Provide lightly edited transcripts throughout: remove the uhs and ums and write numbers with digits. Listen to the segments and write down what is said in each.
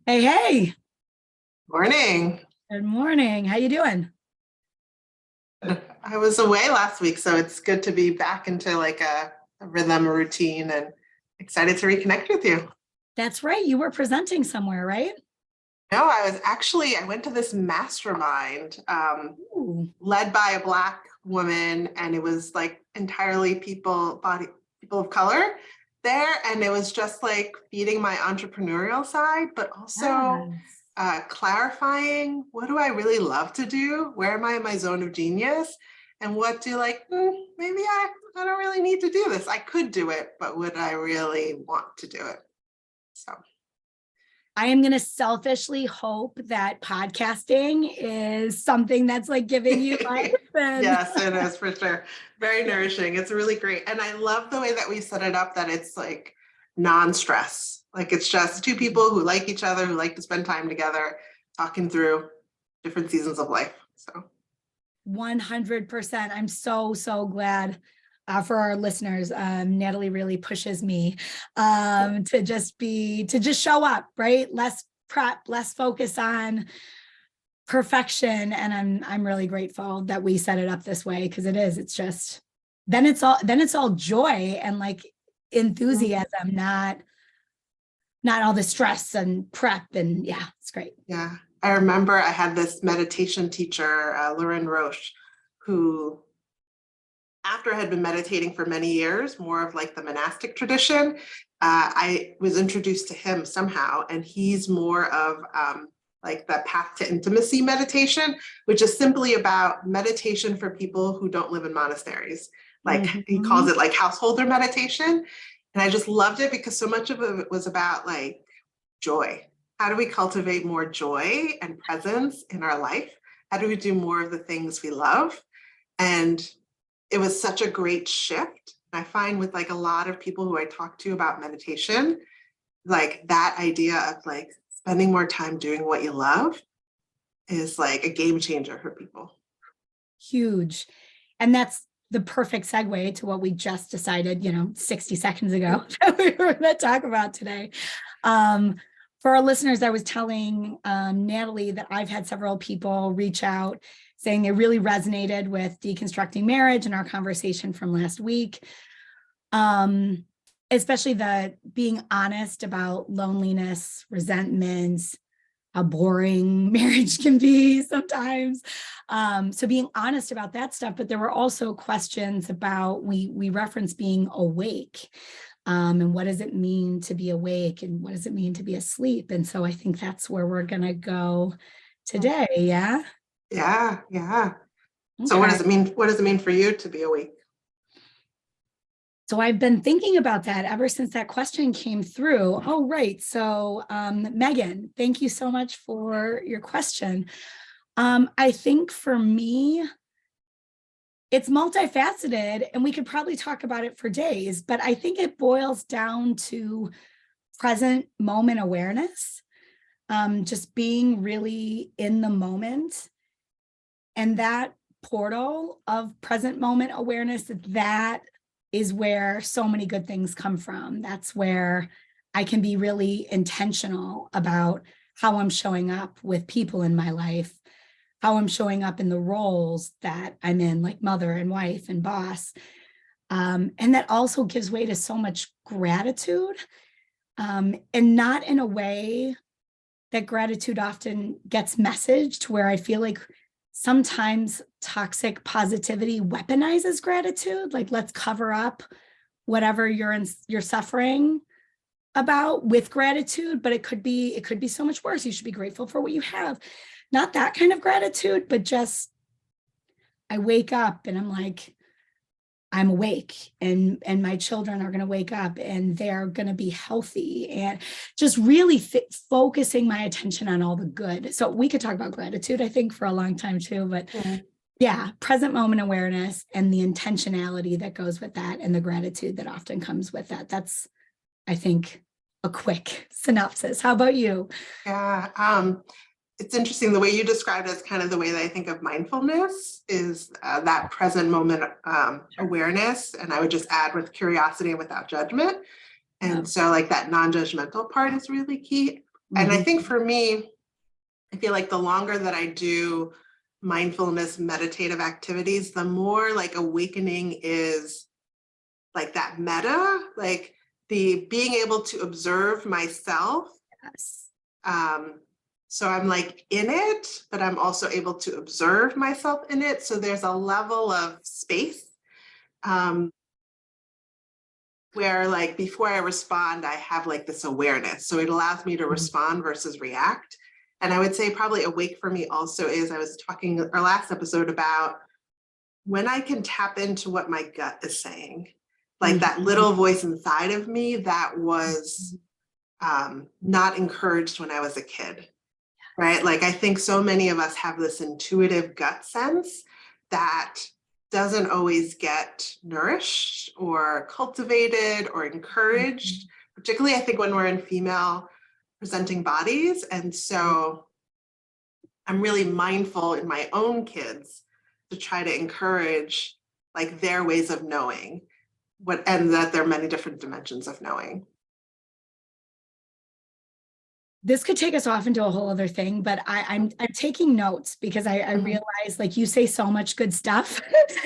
Hey, hey. Morning. Good morning. How you doing? I was away last week, so it's good to be back into like a rhythm, a routine, and excited to reconnect with you. That's right. You were presenting somewhere, right? No, I went to this mastermind Ooh. led by a Black woman, and it was like entirely people of color there. And it was just like feeding my entrepreneurial side, but also Yes. clarifying what do I really love to do? Where am I in my zone of genius? And what do maybe I don't really need to do this. I could do it, but would I really want to do it? So I am going to selfishly hope that podcasting is something that's like giving you life and yes, it is for sure. Very nourishing. It's really great. And I love the way that we set it up that it's like non-stress. Like it's just two people who like each other, who like to spend time together, talking through different seasons of life. So 100%. I'm so glad for our listeners. Nathalie really pushes me to just show up, right? Less prep, less focus on perfection. And I'm really grateful that we set it up this way because it's just then it's all joy and like enthusiasm, not all the stress and prep. And yeah, it's great. yeah, I remember I had this meditation teacher, Lauren Roche, who after I had been meditating for many years, more of like the monastic tradition, I was introduced to him somehow, and he's more of like the path to intimacy meditation, which is simply about meditation for people who don't live in monasteries. Like he calls it like householder meditation. And I just loved it because so much of it was about like joy. How do we cultivate more joy and presence in our life? How do we do more of the things we love? And it was such a great shift. I find with like a lot of people who I talk to about meditation, like that idea of like spending more time doing what you love is like a game changer for people. Huge. And that's the perfect segue to what we just decided, 60 seconds ago that we were going to talk about today. For our listeners, I was telling Nathalie that I've had several people reach out saying they really resonated with deconstructing marriage and our conversation from last week. Especially the being honest about loneliness, resentments, how boring marriage can be sometimes. So being honest about that stuff, but there were also questions about, we referenced being awake. And what does it mean to be awake? And what does it mean to be asleep? And so I think that's where we're going to go today. Yeah. Yeah. Yeah. Okay. So what does it mean? What does it mean for you to be awake? So I've been thinking about that ever since that question came through. Oh, right. So Megan, thank you so much for your question. I think for me, it's multifaceted and we could probably talk about it for days, but I think it boils down to present moment awareness, just being really in the moment. And that portal of present moment awareness, that is where so many good things come from. That's where I can be really intentional about how I'm showing up with people in my life, how I'm showing up in the roles that I'm in, like mother and wife and boss. And that also gives way to so much gratitude, and not in a way that gratitude often gets messaged, where I feel like sometimes toxic positivity weaponizes gratitude. Like, let's cover up whatever you're suffering about with gratitude, but it could be so much worse. You should be grateful for what you have. Not that kind of gratitude, but just I wake up and I'm like, I'm awake, and my children are going to wake up and they're going to be healthy, and just really focusing my attention on all the good. So we could talk about gratitude, I think, for a long time too, but yeah, present moment awareness and the intentionality that goes with that and the gratitude that often comes with that. That's, I think, a quick synopsis. How about you? Yeah. It's interesting the way you described it is kind of the way that I think of mindfulness is that present moment awareness. And I would just add with curiosity and without judgment. And so like that non-judgmental part is really key. And I Mhm. think for me, I feel like the longer that I do mindfulness meditative activities, the more like awakening is like that meta, like the being able to observe myself. Yes. So I'm like in it, but I'm also able to observe myself in it. So there's a level of space where like before I respond, I have like this awareness. So it allows me to Mhm. respond versus react. And I would say probably awake for me also is I was talking our last episode about when I can tap into what my gut is saying, like that Mhm. little voice inside of me that was not encouraged when I was a kid, right? Like I think so many of us have this intuitive gut sense that doesn't always get nourished or cultivated or encouraged, Mhm. particularly I think when we're in female presenting bodies. And so I'm really mindful in my own kids to try to encourage like their ways of knowing what, and that there are many different dimensions of knowing. This could take us off into a whole other thing, but I'm taking notes because I Mhm. realize like you say so much good stuff.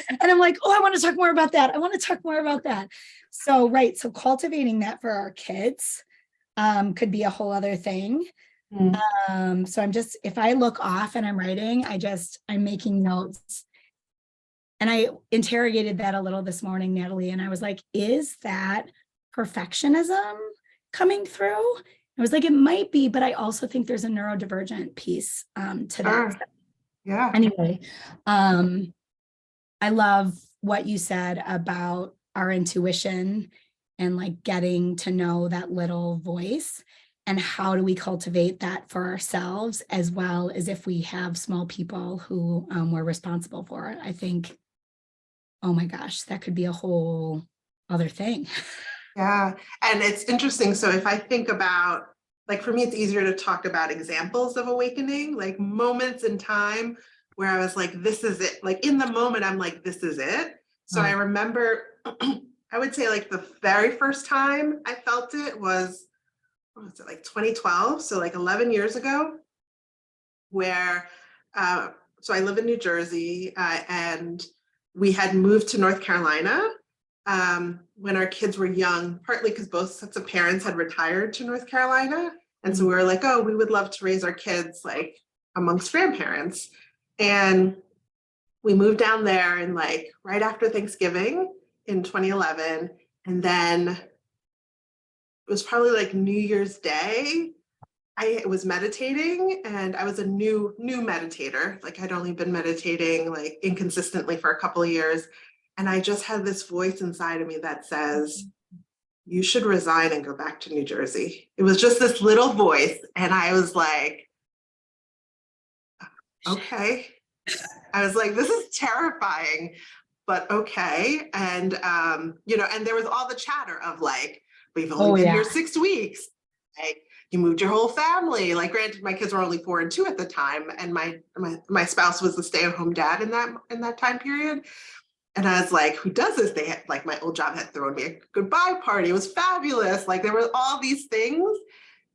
And I'm like, oh, I want to talk more about that. I want to talk more about that. So, right. So cultivating that for our kids could be a whole other thing. Mm. So I'm just, if I look off and I'm writing, I'm making notes. And I interrogated that a little this morning, Nathalie, and I was like, is that perfectionism coming through? I was like, it might be, but I also think there's a neurodivergent piece to that. Sure. Yeah. Anyway, um, I love what you said about our intuition and like getting to know that little voice and how do we cultivate that for ourselves as well as if we have small people who we're responsible for it. I think, oh my gosh, that could be a whole other thing. Yeah. And it's interesting. So if I think about, like for me, it's easier to talk about examples of awakening, like moments in time where I was like, this is it. Like in the moment, I'm like, this is it. So I Oh, remember, I would say like the very first time I felt it was, what was it, like 2012? So like 11 years ago, where, so I live in New Jersey and we had moved to North Carolina when our kids were young, partly because both sets of parents had retired to North Carolina. And so we were like, oh, we would love to raise our kids like amongst grandparents. And we moved down there and like right after Thanksgiving in 2011. And then it was probably like New Year's Day. I was meditating and I was a new meditator. Like I'd only been meditating like inconsistently for a couple of years. And I just had this voice inside of me that says, you should resign and go back to New Jersey. It was just this little voice. And I was like, okay. I was like, this is terrifying, but okay. And, and there was all the chatter of like, we've only oh been here yeah. 6 weeks. Like, you moved your whole family. Like, granted, my kids were only 4 and 2 at the time, and my spouse was the stay-at-home dad in that time period. And I was like, who does this? They had like my old job had thrown me a goodbye party. It was fabulous. Like there were all these things,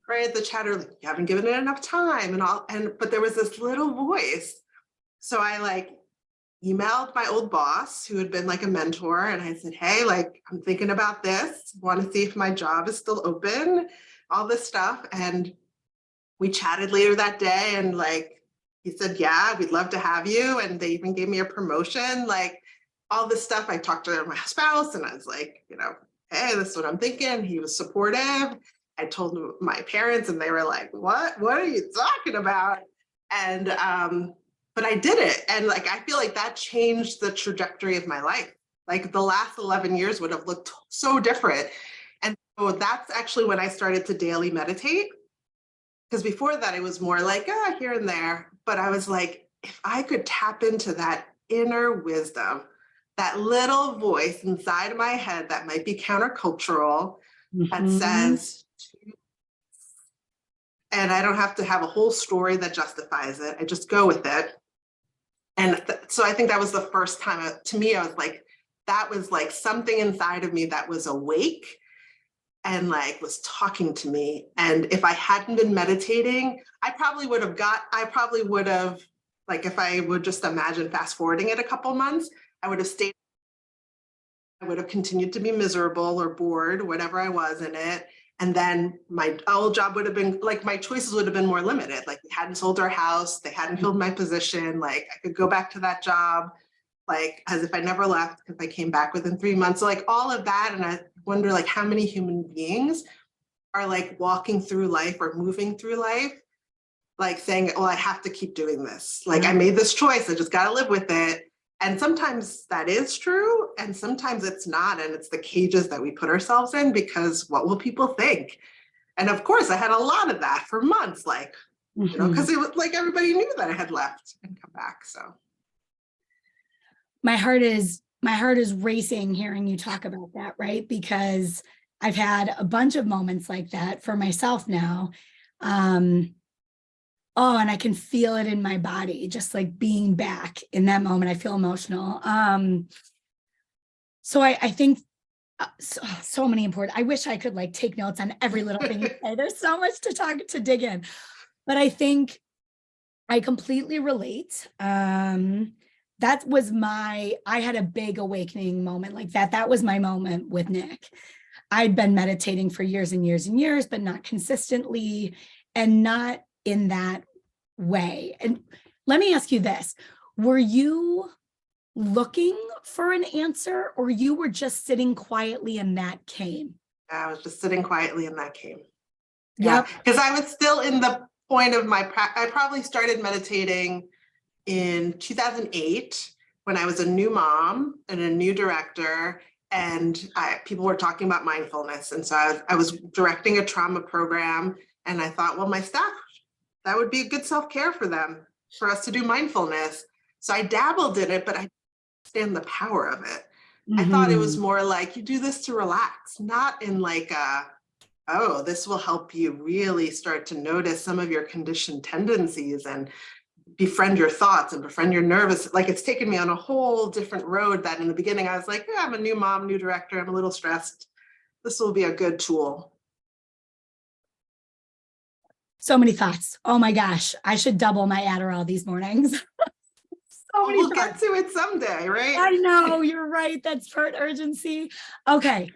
right? The chatter, like, you haven't given it enough time and all. But there was this little voice. So I like emailed my old boss who had been like a mentor. And I said, hey, like, I'm thinking about this, want to see if my job is still open, all this stuff. And we chatted later that day and like, he said, yeah, we'd love to have you. And they even gave me a promotion, like all this stuff. I talked to my spouse and I was like, hey, this is what I'm thinking. He was supportive. I told my parents and they were like, what are you talking about? And, but I did it. And like, I feel like that changed the trajectory of my life. Like the last 11 years would have looked so different. And so that's actually when I started to daily meditate. Because before that, it was more like, here and there. But I was like, if I could tap into that inner wisdom, that little voice inside of my head that might be countercultural, that Mhm. says, and I don't have to have a whole story that justifies it. I just go with it. And so I think that was the first time to me, I was like, that was like something inside of me that was awake. and like was talking to me. And if I hadn't been meditating, I probably would have, like, if I would just imagine fast forwarding it a couple months, I would have continued to be miserable or bored, whatever I was in it. And then my old job would have been like, my choices would have been more limited. Like, we hadn't sold our house, they hadn't filled my position. Like, I could go back to that job, like, as if I never left, because I came back within 3 months. So like all of that. And I wonder, like, how many human beings are like walking through life or moving through life, like saying, well, I have to keep doing this. Like, I made this choice, I just got to live with it. And sometimes that is true, and sometimes it's not. And it's the cages that we put ourselves in, because what will people think? And of course, I had a lot of that for months, like, you know, because it was like everybody knew that I had left and come back. So my heart is racing hearing you talk about that, right? Because I've had a bunch of moments like that for myself now. Oh, and I can feel it in my body, just like being back in that moment. I feel emotional. So I think so many important, I wish I could like take notes on every little thing you say. There's so much to dig in, but I think I completely relate. That was I had a big awakening moment like that. That was my moment with Nick. I'd been meditating for years and years and years, but not consistently and not in that way. And let me ask you this. Were you looking for an answer, or you were just sitting quietly and that came? I was just sitting quietly and that came. Yep. Because I was still in the point of I probably started meditating in 2008 when I was a new mom and a new director, and people were talking about mindfulness. And so I was directing a trauma program, and I thought, well, my staff, that would be a good self-care for them, for us to do mindfulness. So I dabbled in it, but I didn't understand the power of it. I thought it was more like, you do this to relax, not in like oh, this will help you really start to notice some of your conditioned tendencies and befriend your thoughts and befriend your nervous. Like, it's taken me on a whole different road that in the beginning I was like, yeah, I'm a new mom, new director, I'm a little stressed. This will be a good tool. So many thoughts. Oh my gosh, I should double my Adderall these mornings. We'll get to it someday, right? I know, you're right. That's part urgency. Okay.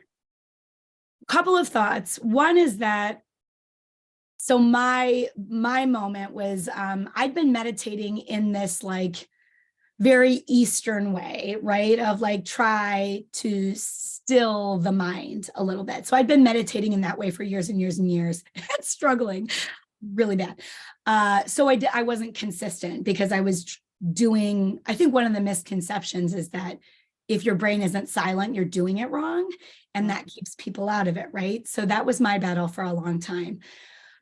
Couple of thoughts. One is that, so my moment was, I'd been meditating in this like very Eastern way, right? Of like, try to still the mind a little bit. So I'd been meditating in that way for years and years and years and struggling really bad. So I wasn't consistent because I was doing, I think one of the misconceptions is that if your brain isn't silent, you're doing it wrong. And that keeps people out of it, right? So that was my battle for a long time.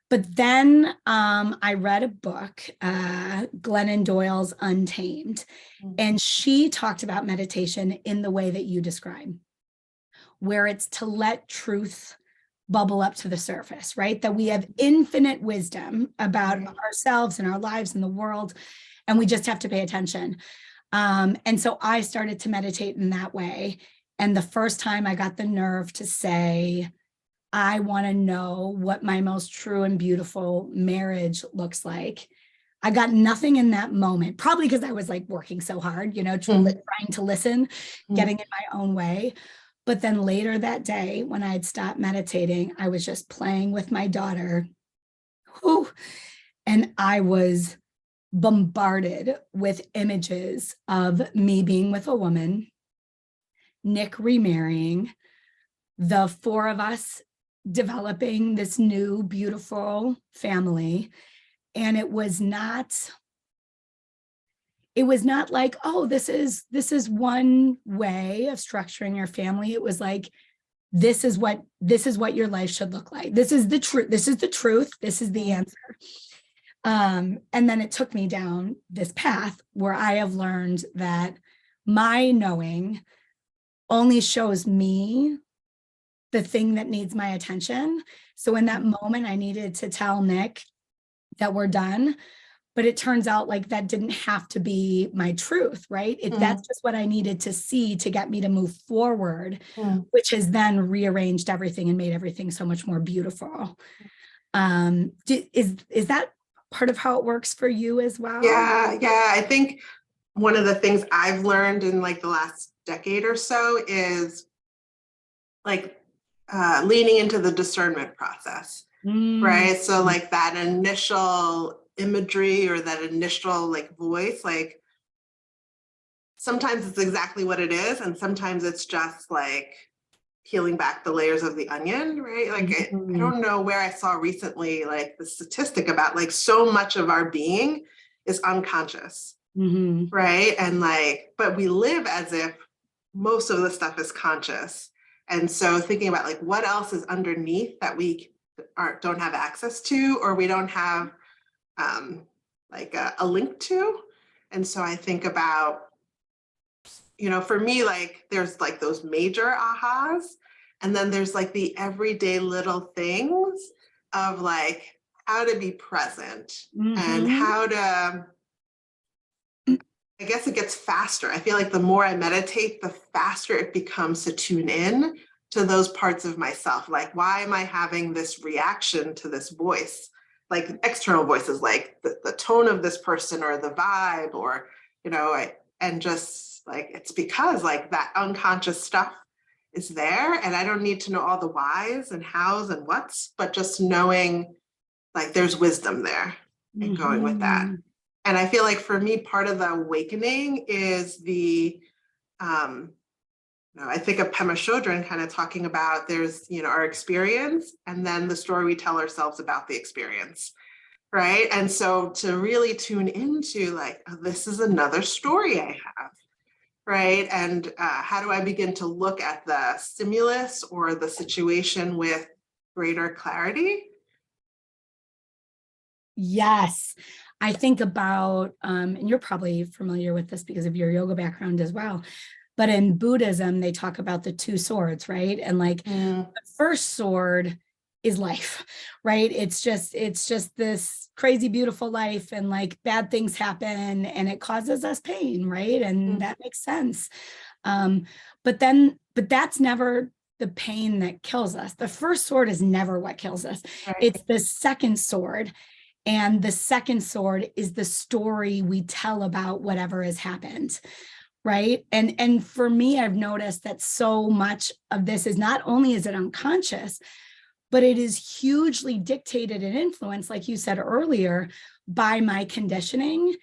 But then I read a book, Glennon Doyle's Untamed, and she talked about meditation in the way that you describe, where it's to let truth bubble up to the surface, right? That we have infinite wisdom about ourselves and our lives and the world, and we just have to pay attention. And so I started to meditate in that way. And the first time I got the nerve to say, I want to know what my most true and beautiful marriage looks like, I got nothing in that moment, probably because I was like working so hard, you know, trying to listen, getting in my own way. But then later that day, when I had stopped meditating, I was just playing with my daughter. Whew, and I was bombarded with images of me being with a woman, Nick remarrying, the four of us developing this new, beautiful family. And it was not like, oh, this is one way of structuring your family. It was like, this is what your life should look like. This is the truth. This is the truth. This is the answer. And then it took me down this path where I have learned that my knowing only shows me the thing that needs my attention. So in that moment, I needed to tell Nick that we're done. But it turns out like that didn't have to be my truth, right? That's just what I needed to see to get me to move forward, which has then rearranged everything and made everything so much more beautiful. Is that part of how it works for you as well? Yeah. I think one of the things I've learned in like the last decade or so is like leaning into the discernment process, right? So like that initial imagery or that initial like voice, like sometimes it's exactly what it is, and sometimes it's just like peeling back the layers of the onion, right? Like I don't know where I saw recently like the statistic about like so much of our being is unconscious, right? And like, but we live as if most of the stuff is conscious. And so thinking about like what else is underneath that we don't have access to, or we don't have like a link to. And so I think about, you know, for me, like there's like those major ahas, and then there's like the everyday little things of like how to be present and how to, I guess it gets faster. I feel like the more I meditate, the faster it becomes to tune in to those parts of myself. Like, why am I having this reaction to this voice? Like external voices, like the tone of this person or the vibe, or, you know, and just like, it's because like that unconscious stuff is there. And I don't need to know all the whys and hows and whats, but just knowing like there's wisdom there and going with that. And I feel like for me, part of the awakening is the, I think of Pema Chodron kind of talking about there's, you know, our experience and then the story we tell ourselves about the experience, right? And so to really tune into like, oh, this is another story I have, right? And how do I begin to look at the stimulus or the situation with greater clarity? Yes. I think about, and you're probably familiar with this because of your yoga background as well, but in Buddhism, they talk about the two swords, right? And like the first sword is life, right? It's just this crazy, beautiful life, and like bad things happen and it causes us pain, right? And that makes sense. But that's never the pain that kills us. The first sword is never what kills us. Right. It's the second sword. And the second sword is the story we tell about whatever has happened, right? And for me, I've noticed that so much of this is not only is it unconscious, but it is hugely dictated and influenced, like you said earlier, by my conditioning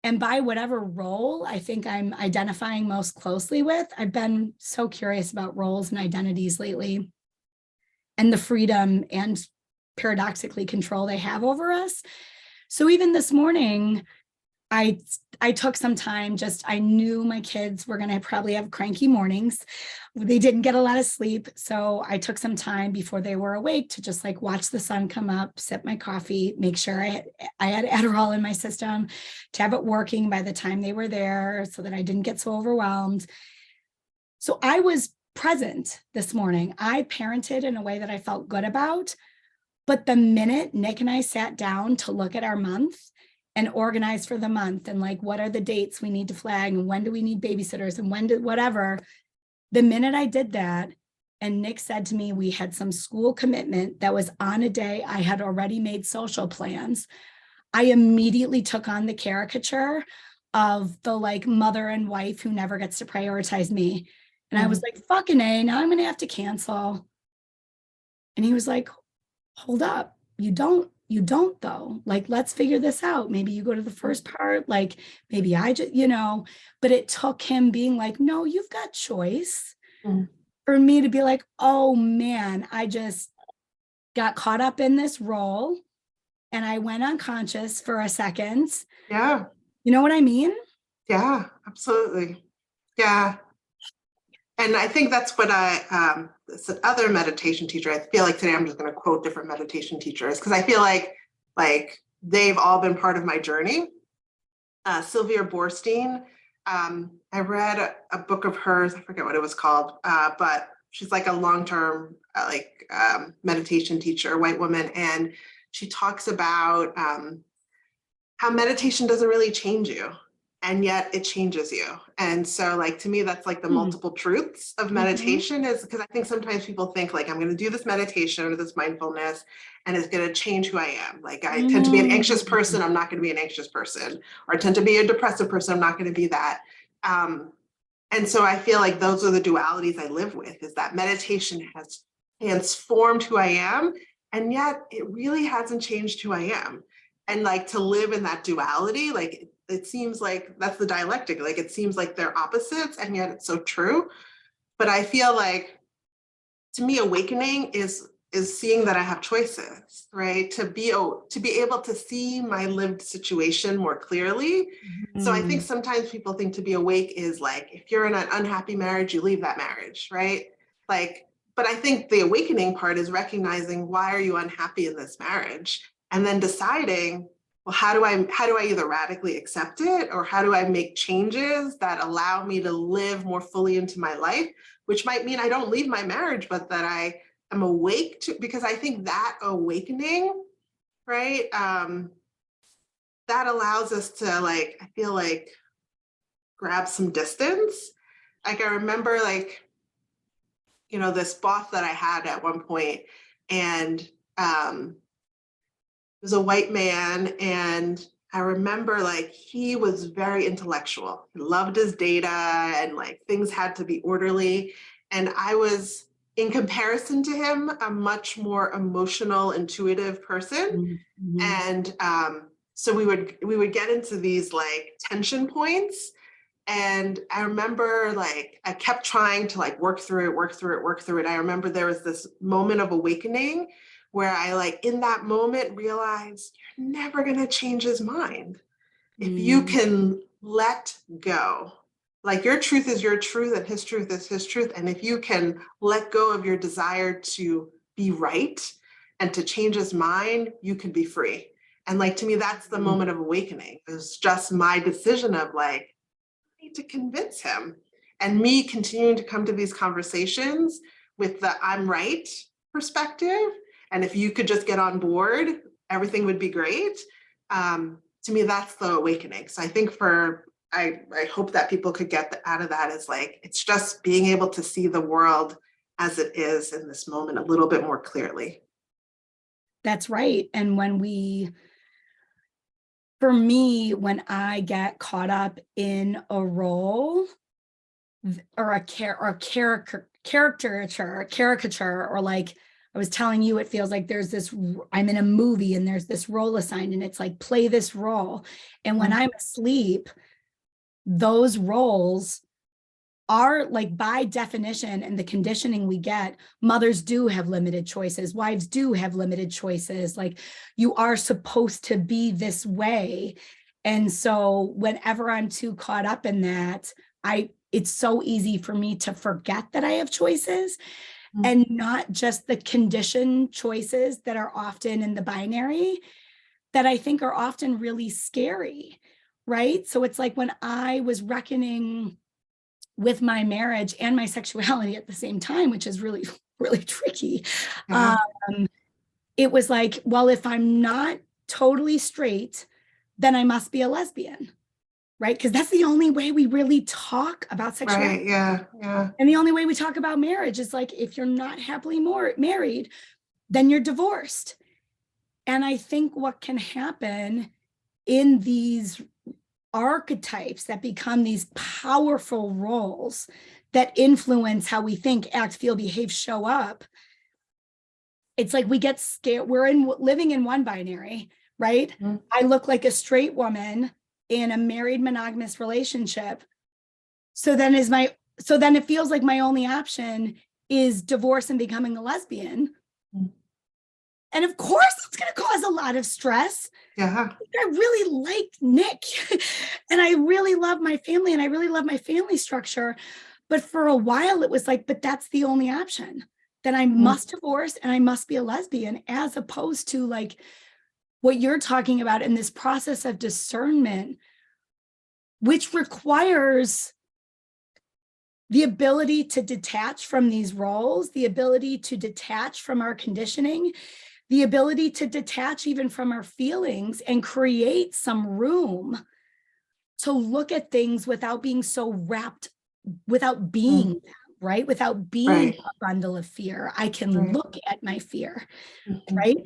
and by whatever role I think I'm identifying most closely with. I've been so curious about roles and identities lately, and the freedom and paradoxically control they have over us. So even this morning, I took some time, I knew my kids were going to probably have cranky mornings. They didn't get a lot of sleep. So I took some time before they were awake to just like watch the sun come up, sip my coffee, make sure I had Adderall in my system to have it working by the time they were there so that I didn't get so overwhelmed. So I was present this morning. I parented in a way that I felt good about. But the minute Nick and I sat down to look at our month and organize for the month and like, what are the dates we need to flag and when do we need babysitters and when whatever, the minute I did that and Nick said to me, we had some school commitment that was on a day I had already made social plans, I immediately took on the caricature of the like mother and wife who never gets to prioritize me. And I was like, fucking A, now I'm going to have to cancel. And he was like, hold up, you don't though. Like, let's figure this out. Maybe you go to the first part, like maybe I just, but it took him being like, no, you've got choice for me to be like, oh man, I just got caught up in this role and I went unconscious for a second. Yeah. You know what I mean? Yeah, absolutely. Yeah. And I think that's what this other meditation teacher, I feel like today I'm just going to quote different meditation teachers because I feel like they've all been part of my journey. Sylvia Boorstein, I read a book of hers, I forget what it was called, but she's like a long-term meditation teacher, white woman. And she talks about how meditation doesn't really change you, and yet it changes you. And so like, to me, that's like the multiple truths of meditation, is because I think sometimes people think like, I'm going to do this meditation or this mindfulness and it's going to change who I am. Like I tend to be an anxious person, I'm not going to be an anxious person, or I tend to be a depressive person, I'm not going to be that. And so I feel like those are the dualities I live with, is that meditation has transformed who I am, and yet it really hasn't changed who I am. And like, to live in that duality, like it seems like that's the dialectic, like it seems like they're opposites, and yet it's so true. But I feel like, to me, awakening is seeing that I have choices, right? To be able to see my lived situation more clearly. So I think sometimes people think to be awake is like, if you're in an unhappy marriage, you leave that marriage, right? Like, but I think the awakening part is recognizing, why are you unhappy in this marriage? And then deciding, well, how do I either radically accept it, or how do I make changes that allow me to live more fully into my life, which might mean I don't leave my marriage, but that I am awake to, because I think that awakening, right, that allows us to, like, I feel like, grab some distance. Like I remember, like, you know, this boss that I had at one point, and was a white man, and I remember like he was very intellectual. He loved his data, and like things had to be orderly. And I was, in comparison to him, a much more emotional, intuitive person. And so we would get into these like tension points. And I remember like I kept trying to like work through it. I remember there was this moment of awakening where I, like, in that moment realized, you're never going to change his mind. If you can let go, like your truth is your truth and his truth is his truth. And if you can let go of your desire to be right and to change his mind, you can be free. And like, to me, that's the moment of awakening. It was just my decision of like, I need to convince him, and me continuing to come to these conversations with the I'm right perspective. And if you could just get on board, everything would be great. To me, that's the awakening. So I think I hope that people could get out of that is like, it's just being able to see the world as it is in this moment a little bit more clearly. That's right. And for me, when I get caught up in a role or a caricature, or like I was telling you, it feels like there's this, I'm in a movie and there's this role assigned and it's like, play this role. And when I'm asleep, those roles are, like, by definition and the conditioning we get, mothers do have limited choices, wives do have limited choices. Like, you are supposed to be this way. And so whenever I'm too caught up in that, it's so easy for me to forget that I have choices, and not just the conditioned choices that are often in the binary, that I think are often really scary, right? So it's like when I was reckoning with my marriage and my sexuality at the same time, which is really, really tricky. It was like, well, if I'm not totally straight, then I must be a lesbian, right? Because that's the only way we really talk about sexuality. Right, yeah. And the only way we talk about marriage is like, if you're not happily married, then you're divorced. And I think what can happen in these archetypes that become these powerful roles that influence how we think, act, feel, behave, show up, it's like we get scared. We're living in one binary, right? I look like a straight woman in a married monogamous relationship. So then it feels like my only option is divorce and becoming a lesbian. And of course, it's going to cause a lot of stress. Yeah. I really like Nick and I really love my family and I really love my family structure. But for a while, it was like, but that's the only option. Then I must divorce and I must be a lesbian, as opposed to like what you're talking about in this process of discernment, which requires the ability to detach from these roles, the ability to detach from our conditioning, the ability to detach even from our feelings and create some room to look at things without being so wrapped, without being, right? Without being Right. a bundle of fear. I can Right. look at my fear, Mhm. right?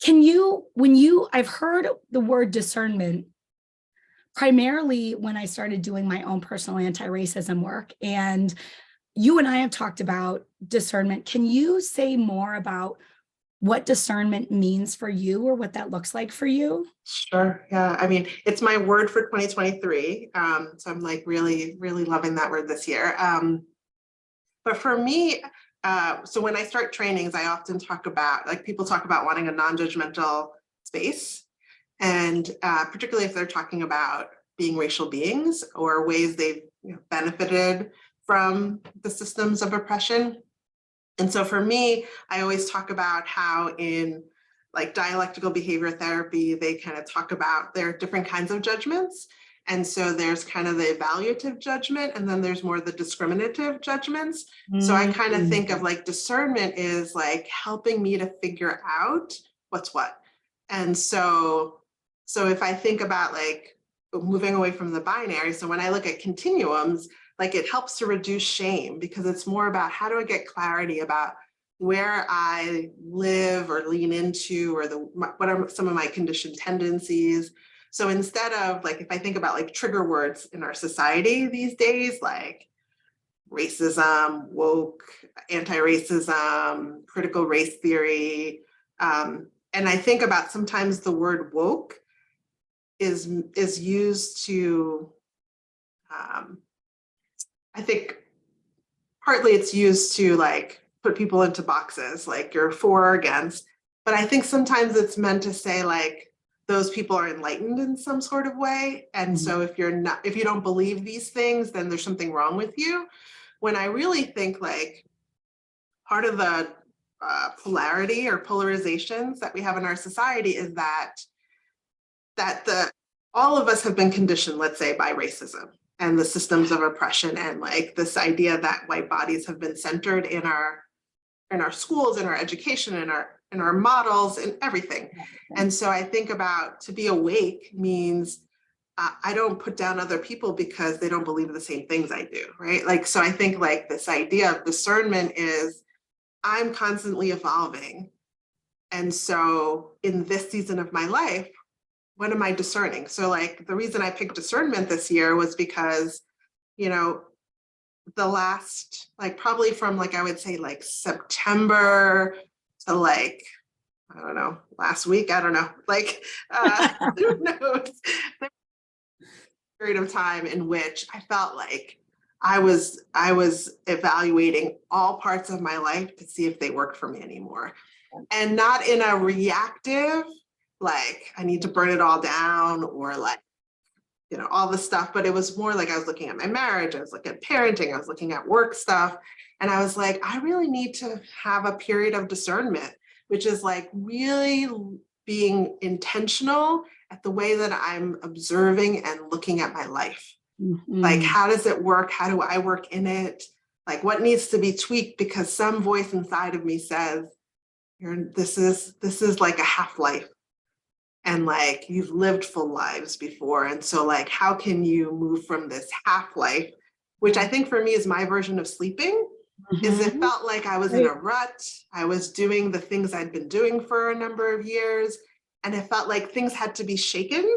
Can you, when you, I've heard the word discernment primarily when I started doing my own personal anti-racism work. And you and I have talked about discernment. Can you say more about what discernment means for you or what that looks like for you? Sure. Yeah. I mean, it's my word for 2023. So I'm like really, really loving that word this year. But for me, so when I start trainings, I often talk about, like, people talk about wanting a non-judgmental space. And particularly if they're talking about being racial beings or ways they've benefited from the systems of oppression. And so for me, I always talk about how in like dialectical behavior therapy, they kind of talk about there are different kinds of judgments. And so there's kind of the evaluative judgment, and then there's more the discriminative judgments. So I kind of think of like discernment is like helping me to figure out what's what. And so if I think about like moving away from the binary, so when I look at continuums, like it helps to reduce shame because it's more about how do I get clarity about where I live or lean into or what are some of my conditioned tendencies. So instead of like, if I think about like trigger words in our society these days, like racism, woke, anti-racism, critical race theory, and I think about sometimes the word woke is used to, I think partly it's used to like put people into boxes, like you're for or against. But I think sometimes it's meant to say like those people are enlightened in some sort of way. And so if you don't believe these things, then there's something wrong with you. When I really think like part of the polarity or polarizations that we have in our society is that all of us have been conditioned, let's say, by racism and the systems of oppression and like this idea that white bodies have been centered in our schools, in our education, in our models, in everything. And so I think about to be awake means I don't put down other people because they don't believe the same things I do, right? Like, so I think like this idea of discernment is I'm constantly evolving. And so in this season of my life, what am I discerning? So like the reason I picked discernment this year was because, the last, like probably from like, I would say like September to like, I don't know, last week, I don't know, like, who knows, period of time in which I felt like I was evaluating all parts of my life to see if they work for me anymore. And not in a reactive, like I need to burn it all down or like, all the stuff, but it was more like I was looking at my marriage, I was looking at parenting, I was looking at work stuff. And I was like, I really need to have a period of discernment, which is like really being intentional at the way that I'm observing and looking at my life. Like, how does it work? How do I work in it? Like, what needs to be tweaked? Because some voice inside of me says, this is like a half-life. And like, you've lived full lives before. And so like, how can you move from this half-life, which I think for me is my version of sleeping, is it felt like I was in a rut. I was doing the things I'd been doing for a number of years. And it felt like things had to be shaken.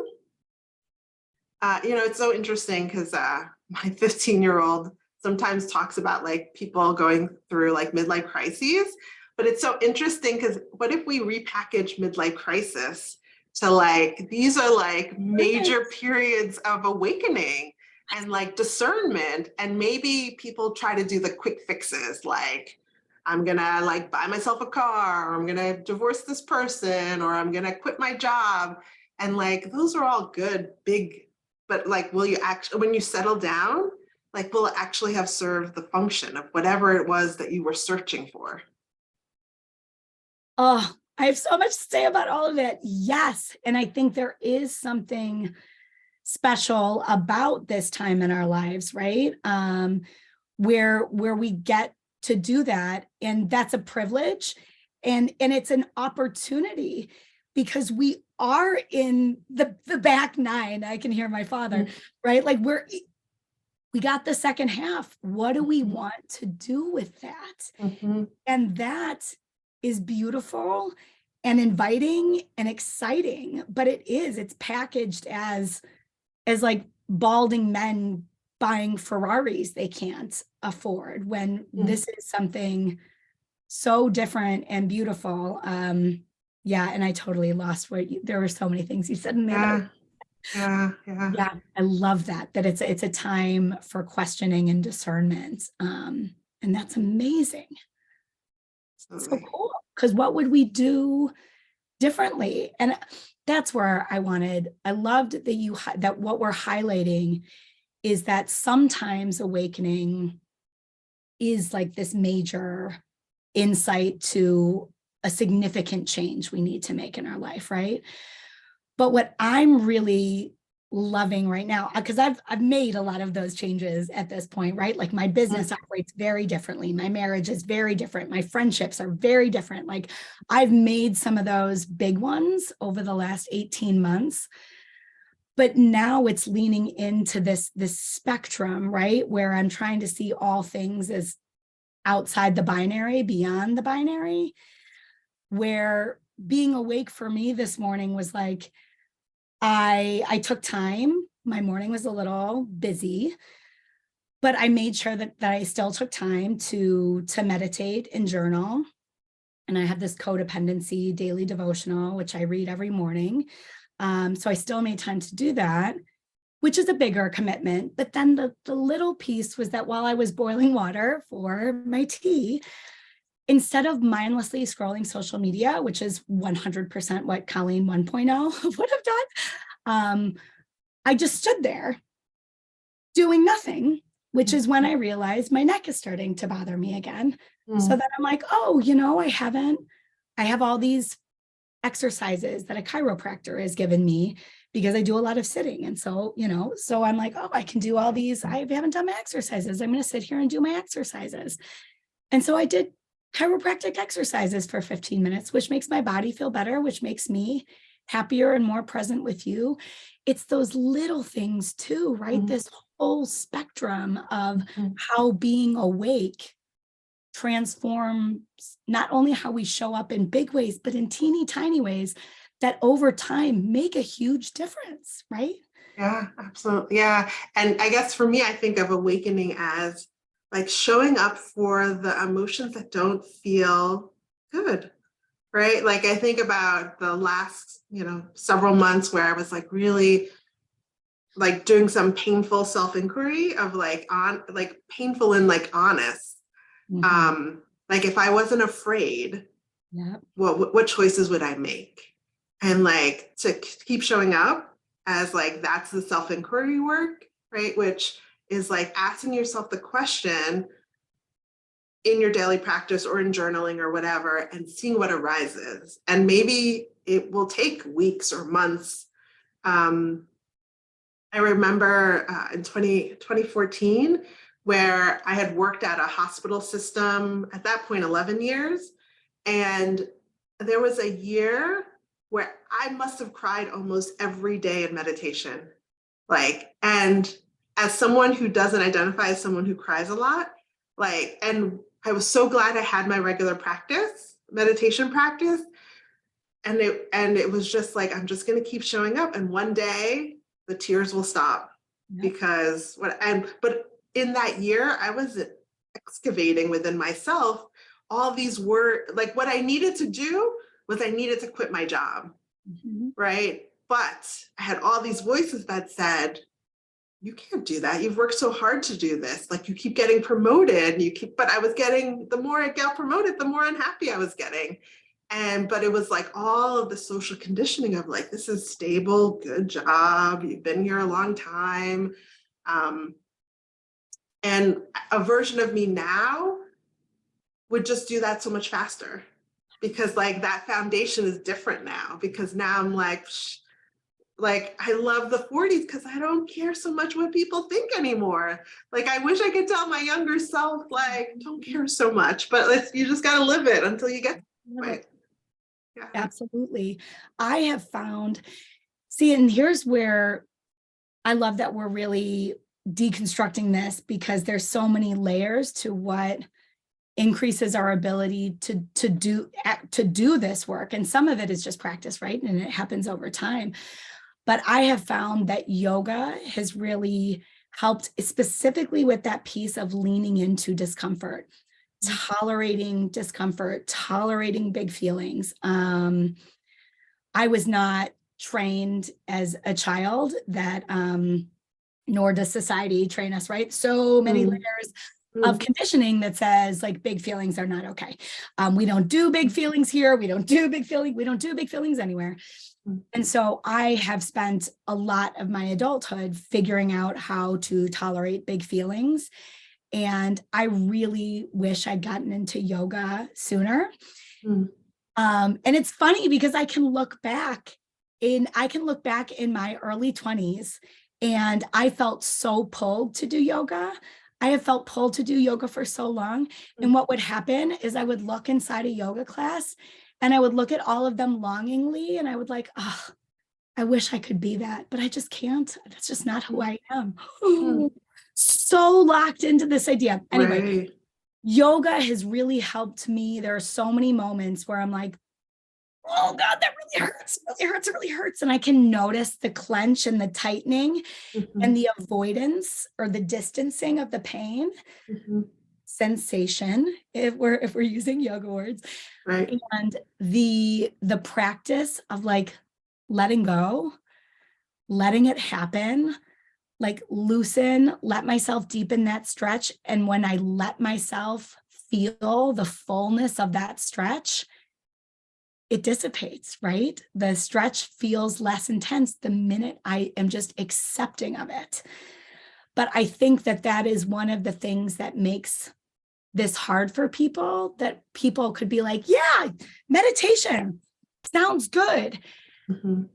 It's so interesting because my 15-year-old sometimes talks about like people going through like midlife crises. But it's so interesting because what if we repackage midlife crisis to like, these are like major periods of awakening and like discernment, and maybe people try to do the quick fixes like I'm gonna like buy myself a car, or I'm gonna divorce this person, or I'm gonna quit my job. And like those are all good big, but like will you actually, when you settle down, like will it actually have served the function of whatever it was that you were searching for? Oh, I have so much to say about all of it. Yes. And I think there is something special about this time in our lives, right? Where we get to do that. And that's a privilege. And it's an opportunity because we are in the back nine. I can hear my father, right? Like we got the second half. What do we want to do with that? And that is beautiful and inviting and exciting, but it's packaged as like balding men buying Ferraris they can't afford, when this is something so different and beautiful. Yeah, and I totally lost there were so many things you said in there. Yeah, I love that it's a time for questioning and discernment. And that's amazing. So cool. Because what would we do differently? And that's where I loved that what we're highlighting is that sometimes awakening is like this major insight to a significant change we need to make in our life, right? But what I'm really loving right now, because I've made a lot of those changes at this point, right? Like my business operates very differently. My marriage is very different. My friendships are very different. Like I've made some of those big ones over the last 18 months. But now it's leaning into this spectrum, right? Where I'm trying to see all things as outside the binary, beyond the binary, where being awake for me this morning was like, I took time. My morning was a little busy, but I made sure that I still took time to meditate and journal. And I have this codependency daily devotional, which I read every morning. So I still made time to do that, which is a bigger commitment. But then the little piece was that while I was boiling water for my tea, instead of mindlessly scrolling social media, which is 100% what Colleen 1.0 would have done, I just stood there doing nothing, which is when I realized my neck is starting to bother me again. So then I'm like, oh, I have all these exercises that a chiropractor has given me because I do a lot of sitting. And so, so I'm like, oh, I can do all these. I haven't done my exercises. I'm going to sit here and do my exercises. And so I did chiropractic exercises for 15 minutes, which makes my body feel better, which makes me happier and more present with you. It's those little things too, right? This whole spectrum of how being awake transforms not only how we show up in big ways, but in teeny tiny ways that over time make a huge difference, right? Yeah, absolutely. Yeah. And I guess for me, I think of awakening as like showing up for the emotions that don't feel good, right? Like I think about the last, several months where I was like really like doing some painful self-inquiry of painful and like honest. Like if I wasn't afraid, what choices would I make? And like to keep showing up as like, that's the self-inquiry work, right? Which is like asking yourself the question in your daily practice or in journaling or whatever, and seeing what arises. And maybe it will take weeks or months. I remember in 2014, where I had worked at a hospital system, at that point, 11 years. And there was a year where I must have cried almost every day in meditation. And as someone who doesn't identify as someone who cries a lot, and I was so glad I had my regular practice, meditation practice. And it was just like, I'm just going to keep showing up. And one day the tears will stop because but in that year, I was excavating within myself all these words. Like what I needed to do was I needed to quit my job, right? But I had all these voices that said, you can't do that. You've worked so hard to do this. Like you keep getting promoted, but I was getting, the more I got promoted, the more unhappy I was getting. But it was like all of the social conditioning of like, this is stable, good job. You've been here a long time. And a version of me now would just do that so much faster because like that foundation is different now, because now I'm like I love the 40s because I don't care so much what people think anymore. Like I wish I could tell my younger self, like, don't care so much, but you just got to live it until you get Love right. it. Yeah. Absolutely. I have found, see, and here's where I love that we're really deconstructing this, because there's so many layers to what increases our ability to do this work. And some of it is just practice, right? And it happens over time. But I have found that yoga has really helped, specifically with that piece of leaning into discomfort, tolerating discomfort, tolerating big feelings. I was not trained as a child that, nor does society train us, right? So many Mm, layers of mm, conditioning that says like big feelings are not okay. We don't do big feelings here. We don't do big feelings anywhere. mm, And so I have spent a lot of my adulthood figuring out how to tolerate big feelings. And I really wish I'd gotten into yoga sooner. mm, And it's funny because I can look back in my early 20s, and I felt so pulled to do yoga. I have felt pulled to do yoga for so long. mm, And what would happen is I would look inside a yoga class and I would look at all of them longingly, and I would like, oh, I wish I could be that, but I just can't. That's just not who mm, I am. mm. So locked into this idea. Anyway, Right. yoga has really helped me. There are so many moments where I'm like, oh God, that really hurts. And I can notice the clench and the tightening Mhm, and the avoidance or the distancing of the pain mhm. sensation, if we're using yoga words, Right. and the practice of like letting go, letting it happen, like loosen, let myself deepen that stretch. And when I let myself feel the fullness of that stretch, it dissipates, right? The stretch feels less intense the minute I am just accepting of it. But I think that that is one of the things that makes this hard for people, that people could be like, yeah, meditation sounds good. Mhm.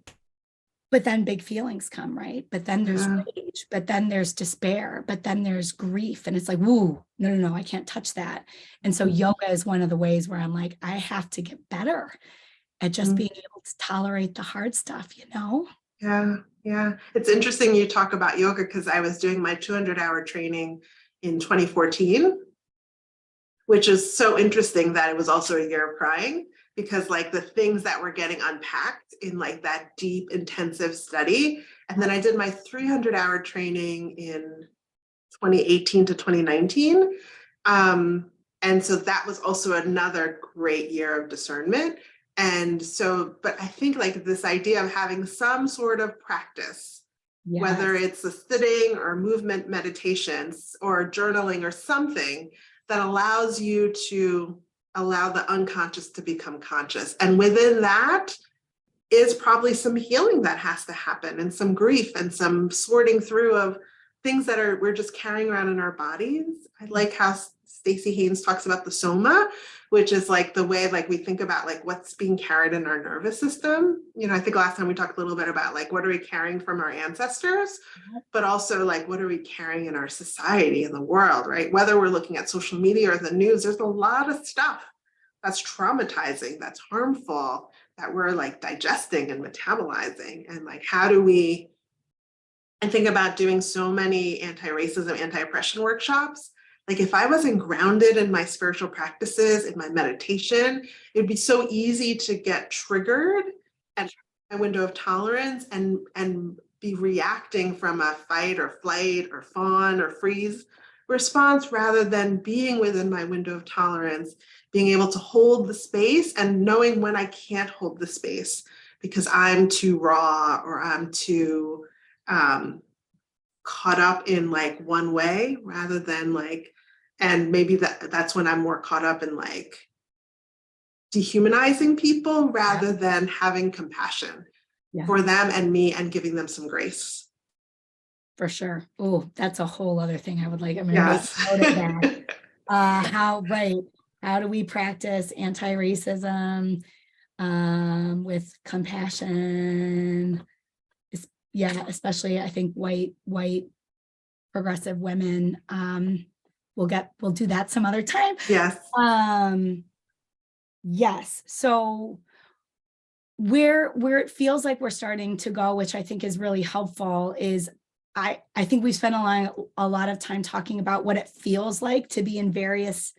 But then big feelings come, right? But then there's Yeah. rage, but then there's despair, but then there's grief. And it's like, woo, no, I can't touch that. And so Mhm, yoga is one of the ways where I'm like, I have to get better at just mhm. being able to tolerate the hard stuff, you know? Yeah. Yeah. It's interesting you talk about yoga because I was doing my 200-hour training in 2014, which is so interesting that it was also a year of crying because like the things that were getting unpacked in like that deep intensive study. And then I did my 300-hour training in 2018 to 2019. And so that was also another great year of discernment. And so, but I think like this idea of having some sort of practice, whether Yes. it's a sitting or movement meditations or journaling or something that allows you to allow the unconscious to become conscious. And within that is probably some healing that has to happen and some grief and some sorting through of things that are we're just carrying around in our bodies. I like how Stacey Haynes talks about the soma, which is like the way like we think about like what's being carried in our nervous system. You know, I think last time we talked a little bit about like what are we carrying from our ancestors, but also like what are we carrying in our society in the world, right? Whether we're looking at social media or the news, there's a lot of stuff that's traumatizing, that's harmful, that we're like digesting and metabolizing. And like, how do we, I think about doing so many anti-racism, anti-oppression workshops. Like if I wasn't grounded in my spiritual practices, in my meditation, it'd be so easy to get triggered at my window of tolerance and be reacting from a fight or flight or fawn or freeze response rather than being within my window of tolerance, being able to hold the space and knowing when I can't hold the space because I'm too raw or I'm too um, caught up in like one way rather than like, and maybe that's when I'm more caught up in like dehumanizing people Yeah. rather than having compassion Yeah, for them and me and giving them some grace. for sure. Oh, that's a whole other thing I would like. I'm going to make Yes. note of that. Right. How do we practice anti-racism with compassion? Yeah, especially I think white progressive women. We'll do that some other time. Yes. Um, Yes. So where it feels like we're starting to go, which I think is really helpful, is I think we spent a lot of time talking about what it feels like to be in various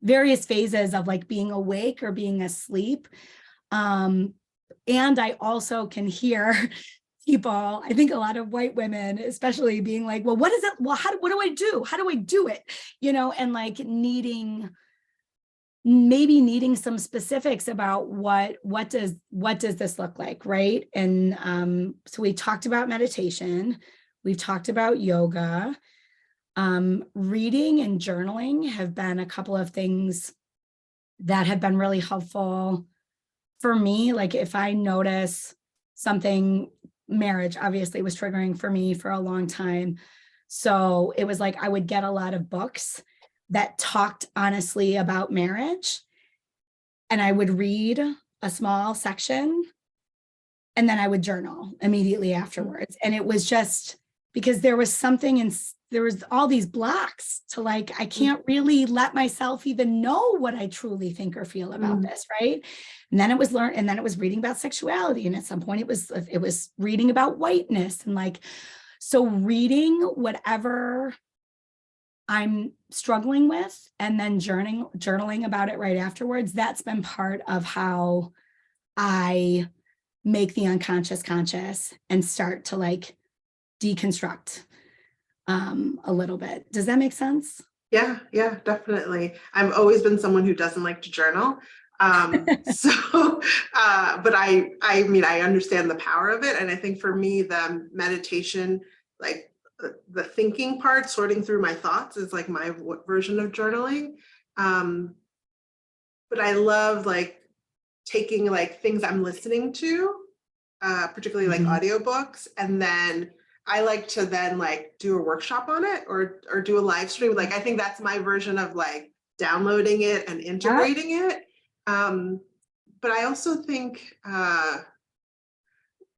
phases of like being awake or being asleep. And I also can hear people, I think a lot of white women, especially being like, well, what is it? Well, what do I do? How do I do it? And like maybe needing some specifics about what does this look like, right? And so we talked about meditation, we've talked about yoga, reading and journaling have been a couple of things that have been really helpful for me. Like if I notice something, marriage obviously was triggering for me for a long time. So it was like I would get a lot of books that talked honestly about marriage, and I would read a small section, and then I would journal immediately afterwards. And it was just because there was all these blocks to like, I can't really let myself even know what I truly think or feel about this, right? And then it was reading about sexuality. And at some point it was reading about whiteness, and like, so reading whatever I'm struggling with and then journaling about it right afterwards, that's been part of how I make the unconscious conscious and start to like deconstruct a little bit. Does that make sense? Yeah, definitely. I've always been someone who doesn't like to journal. So, but I mean, I understand the power of it. And I think for me, the meditation, like the thinking part, sorting through my thoughts is like my version of journaling. But I love like taking like things I'm listening to, particularly like audiobooks, and then I like to then like do a workshop on it or do a live stream. Like I think that's my version of like downloading it and integrating it. But I also think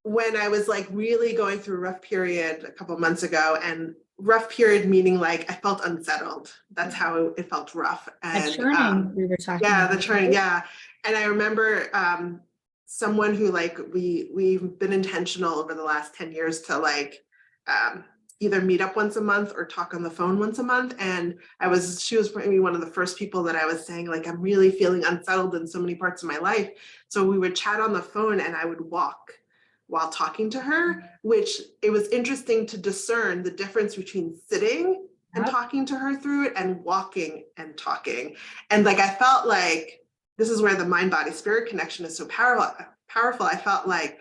when I was like really going through a rough period a couple of months ago, and rough period meaning like I felt unsettled. That's how it felt rough. And The churning we were talking about. the churning, yeah. And I remember someone who like we've been intentional over the last 10 years to like either meet up once a month or talk on the phone once a month. And she was maybe one of the first people that I was saying, like, I'm really feeling unsettled in so many parts of my life. So we would chat on the phone and I would walk while talking to her, which it was interesting to discern the difference between sitting and talking to her through it and walking and talking. And like, I felt like this is where the mind, body, spirit connection is so powerful. I felt like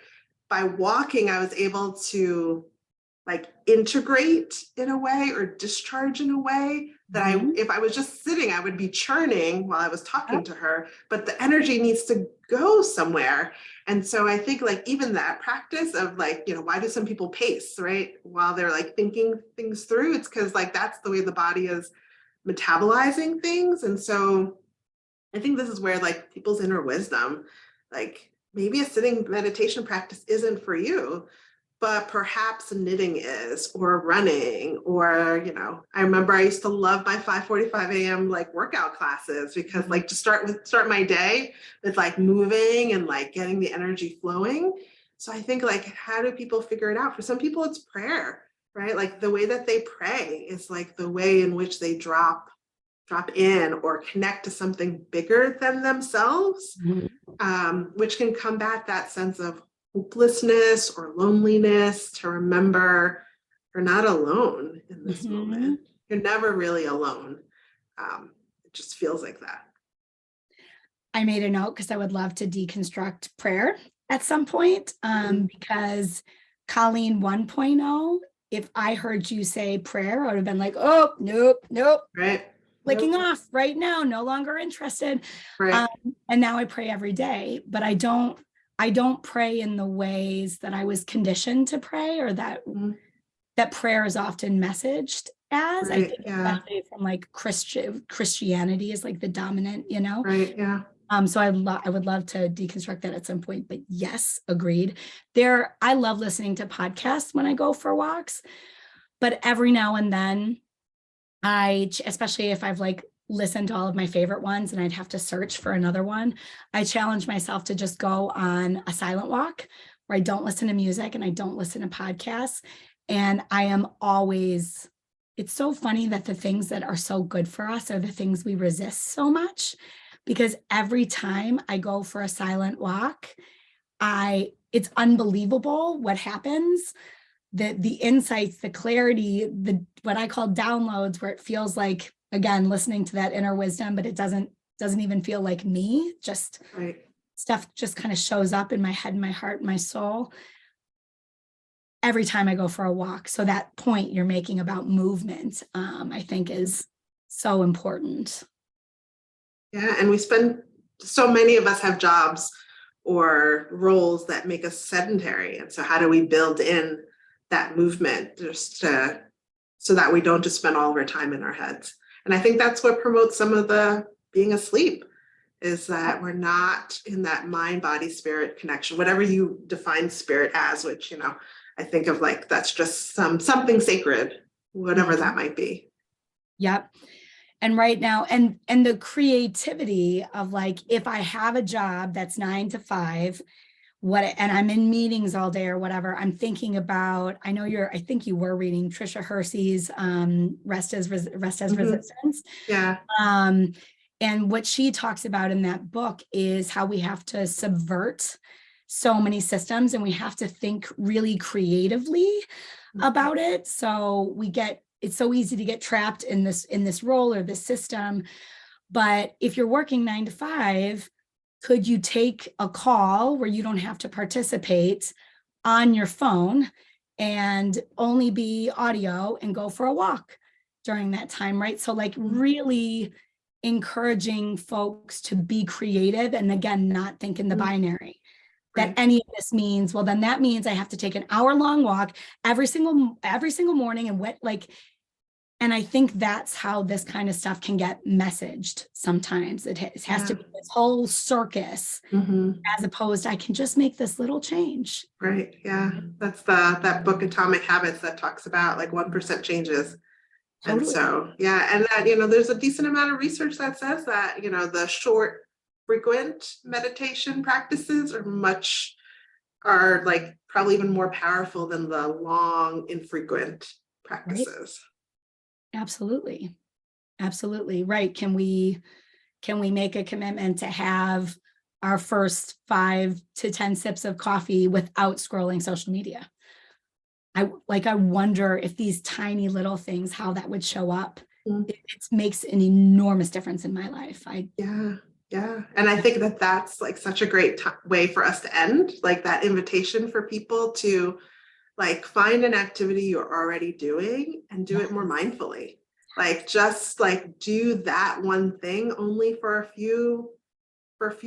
by walking, I was able to like integrate in a way or discharge in a way that if I was just sitting, I would be churning while I was talking to her, but the energy needs to go somewhere. And so I think like even that practice of like, why do some people pace, right? While they're like thinking things through, it's because like, that's the way the body is metabolizing things. And so I think this is where like people's inner wisdom, like maybe a sitting meditation practice isn't for you, but perhaps knitting is, or running, or, I remember I used to love my 5:45 a.m. like workout classes because like to start my day with like moving and like getting the energy flowing. So I think like, how do people figure it out? For some people it's prayer, right? Like the way that they pray is like the way in which they drop in or connect to something bigger than themselves, which can combat that sense of hopelessness or loneliness, to remember you're not alone in this moment. You're never really alone. It just feels like that. I made a note because I would love to deconstruct prayer at some point, because Colleen 1.0, if I heard you say prayer, I would have been like, oh, nope. Right. Clicking off right now, no longer interested. Right. And now I pray every day, but I don't pray in the ways that I was conditioned to pray, or that prayer is often messaged as. I think especially from like Christianity is like the dominant, Right. Yeah. So I would love to deconstruct that at some point, but yes, agreed. I love listening to podcasts when I go for walks, but every now and then especially if I've like listen to all of my favorite ones and I'd have to search for another one. I challenge myself to just go on a silent walk where I don't listen to music and I don't listen to podcasts. And I am always, it's so funny that the things that are so good for us are the things we resist so much, because every time I go for a silent walk, it's unbelievable what happens. The insights, the clarity, the what I call downloads, where it feels like, again, listening to that inner wisdom, but it doesn't even feel like me. Just Right. stuff just kind of shows up in my head, my heart, my soul every time I go for a walk. So that point you're making about movement, I think is so important. Yeah, and so many of us have jobs or roles that make us sedentary. And so how do we build in that movement so that we don't just spend all of our time in our heads? And I think that's what promotes some of the being asleep, is that we're not in that mind, body, spirit connection, whatever you define spirit as, which, I think of like, that's just something sacred, whatever that might be. Yep. And right now, and the creativity of like, if I have a job that's 9 to 5, and I'm in meetings all day or whatever, I'm thinking about, I think you were reading Trisha Hersey's Rest as Resistance. Yeah. And what she talks about in that book is how we have to subvert so many systems and we have to think really creatively about it. So it's so easy to get trapped in this role or this system. But if you're working 9 to 5, could you take a call where you don't have to participate on your phone and only be audio and go for a walk during that time, right? So like really encouraging folks to be creative and again, not think in the binary. That any of this means, well, then that means I have to take an hour-long walk every single morning and I think that's how this kind of stuff can get messaged sometimes. It has to be this whole circus as opposed to I can just make this little change. Right. Yeah. That's that book Atomic Habits that talks about like 1% changes. Totally. And so, yeah. And that, there's a decent amount of research that says that, the short, frequent meditation practices are like probably even more powerful than the long, infrequent practices. Right. Absolutely. Right. Can we make a commitment to have our first 5 to 10 sips of coffee without scrolling social media? I wonder if these tiny little things, how that would show up. It makes an enormous difference in my life. Yeah. And I think that that's like such a great way for us to end, like that invitation for people to like find an activity you're already doing and do it more mindfully. Like just like do that one thing only for a few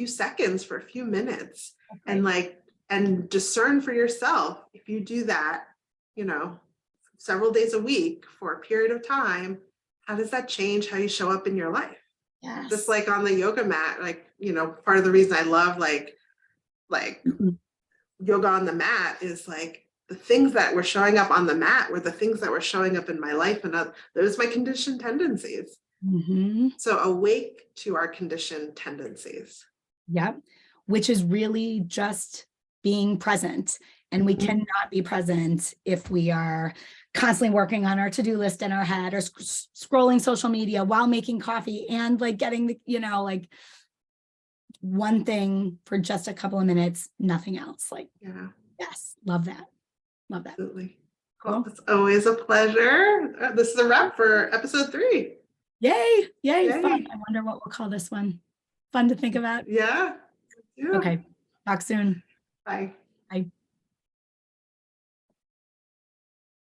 seconds, for a few minutes, and discern for yourself. If you do that, several days a week for a period of time, how does that change how you show up in your life? Yes. Just like on the yoga mat, part of the reason I love yoga on the mat is like the things that were showing up on the mat were the things that were showing up in my life, and those my conditioned tendencies. So awake to our conditioned tendencies. Yep. Which is really just being present. And we cannot be present if we are constantly working on our to-do list in our head or scrolling social media while making coffee and like getting the, one thing for just a couple of minutes, nothing else. Yes, love that. Absolutely. Cool. Well, it's always a pleasure. This is a wrap for episode 3. Yay. Fun. I wonder what we'll call this one. Fun to think about. Yeah. Okay. Talk soon. Bye. Bye.